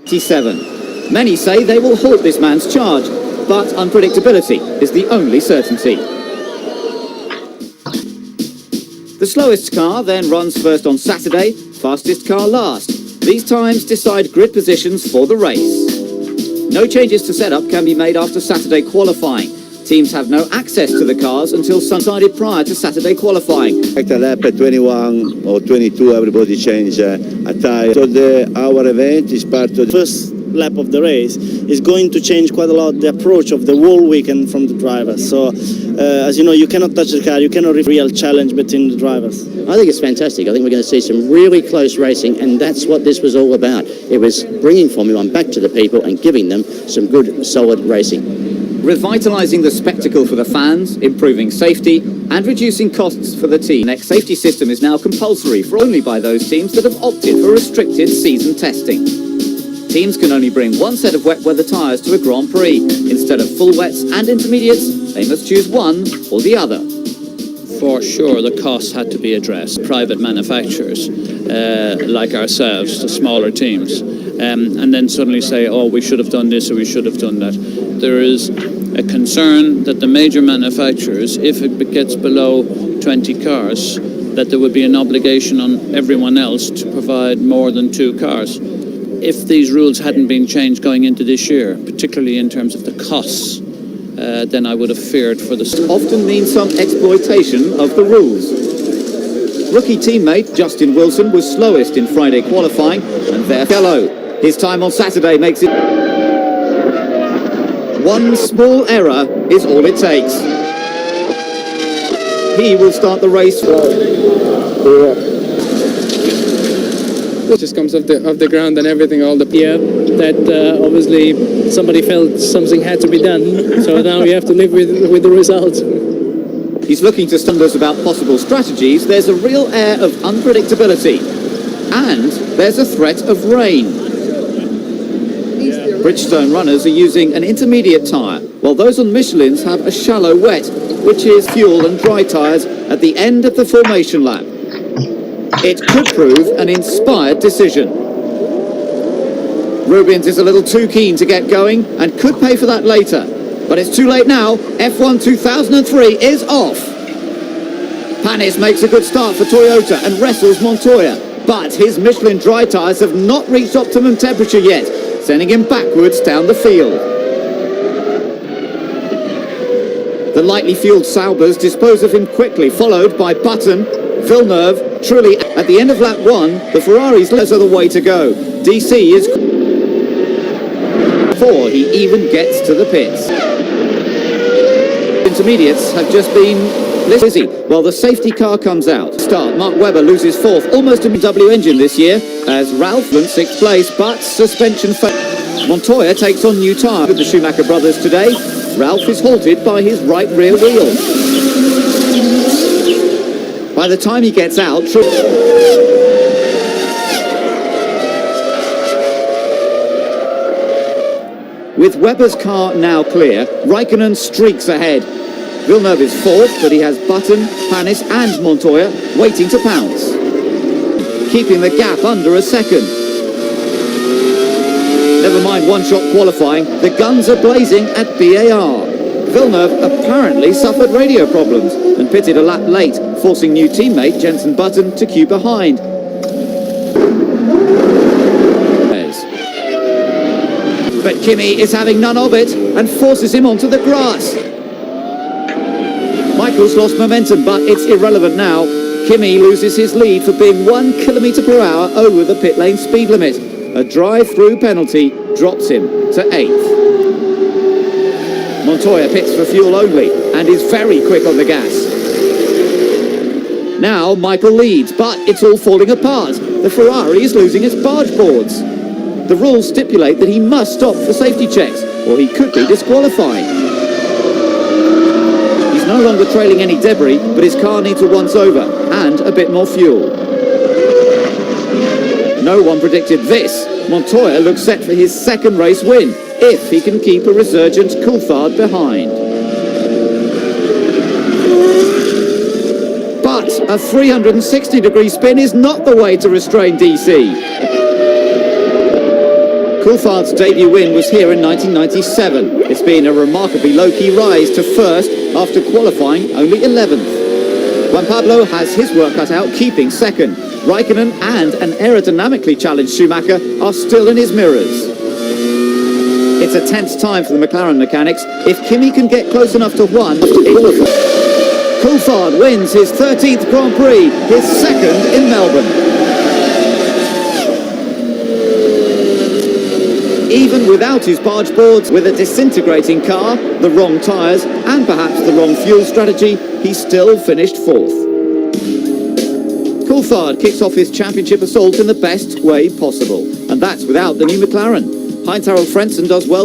87. Many say they will halt this man's charge, but unpredictability is the only certainty. The slowest car then runs first on Saturday, fastest car last. These times decide grid positions for the race. No changes to setup can be made after Saturday qualifying. Teams have no access to the cars until decided prior to Saturday qualifying. At lap 21 or 22, everybody change a tire. So our event is part of the first lap of the race is going to change quite a lot the approach of the whole weekend from the drivers. So, as you know, you cannot touch the car, you cannot have a real challenge between the drivers. I think it's fantastic. I think we're going to see some really close racing, and that's what this was all about. It was bringing Formula One back to the people and giving them some good, solid racing. Revitalising the spectacle for the fans, improving safety and reducing costs for the team. The next safety system is now compulsory for only by those teams that have opted for restricted season testing. Teams can only bring one set of wet weather tyres to a Grand Prix. Instead of full wets and intermediates, they must choose one or the other. For sure, the costs had to be addressed. Private manufacturers, like ourselves, the smaller teams, and then suddenly say, oh, we should have done this or we should have done that. There is a concern that the major manufacturers, if it gets below 20 cars, that there would be an obligation on everyone else to provide more than 2 cars. If these rules hadn't been changed going into this year, particularly in terms of the costs, then I would have feared for the... Often means some exploitation of the rules. Rookie teammate Justin Wilson was slowest in Friday qualifying, and there fellow. His time on Saturday makes it... One small error is all it takes. He will start the race. It just comes off the ground and everything, all the... Yeah, that obviously somebody felt something had to be done, so now we have to live with the result. He's looking to stun us about possible strategies. There's a real air of unpredictability. And there's a threat of rain. Bridgestone runners are using an intermediate tyre, while those on Michelin's have a shallow wet, which is fuel and dry tyres at the end of the formation lap. It could prove an inspired decision. Rubens is a little too keen to get going and could pay for that later. But it's too late now. F1 2003 is off. Panis makes a good start for Toyota and wrestles Montoya. But his Michelin dry tyres have not reached optimum temperature yet, sending him backwards down the field. The lightly fueled Saubers dispose of him quickly, followed by Button, Villeneuve. Truly, at the end of lap 1, the Ferraris are the way to go. DC is... before he even gets to the pits. Intermediates have just been busy while the safety car comes out. Start, Mark Webber loses 4th, almost a BMW engine this year, as Ralph went 6th place, but suspension failed. Montoya takes on new tyre with the Schumacher brothers today. Ralph is halted by his right rear wheel. By the time he gets out, with Webber's car now clear, Raikkonen streaks ahead. Villeneuve is 4th, but he has Button, Panis and Montoya waiting to pounce, keeping the gap under a second. Never mind one-shot qualifying, the guns are blazing at BAR. Villeneuve apparently suffered radio problems and pitted a lap late, forcing new teammate Jenson Button to queue behind. But Kimi is having none of it and forces him onto the grass. Michael's lost momentum, but it's irrelevant now. Kimi loses his lead for being 1 km/h over the pit lane speed limit. A drive-through penalty drops him to 8th. Montoya pits for fuel only and is very quick on the gas. Now Michael leads, but it's all falling apart. The Ferrari is losing its barge boards. The rules stipulate that he must stop for safety checks, or he could be disqualified. He's no longer trailing any debris, but his car needs a once-over and a bit more fuel. No one predicted this. Montoya looks set for his 2nd race win, if he can keep a resurgent Coulthard behind. But a 360-degree spin is not the way to restrain DC. Coulthard's debut win was here in 1997. It's been a remarkably low-key rise to first after qualifying only 11th. Juan Pablo has his work cut out keeping second. Raikkonen and an aerodynamically challenged Schumacher are still in his mirrors. It's a tense time for the McLaren mechanics. If Kimi can get close enough to Juan, Coulthard wins his 13th Grand Prix, his second in Melbourne. Even without his barge boards, with a disintegrating car, the wrong tyres and perhaps the wrong fuel strategy, he still finished fourth. Coulthard kicks off his championship assault in the best way possible, and that's without the new McLaren. Heinz-Harald Frentzen does well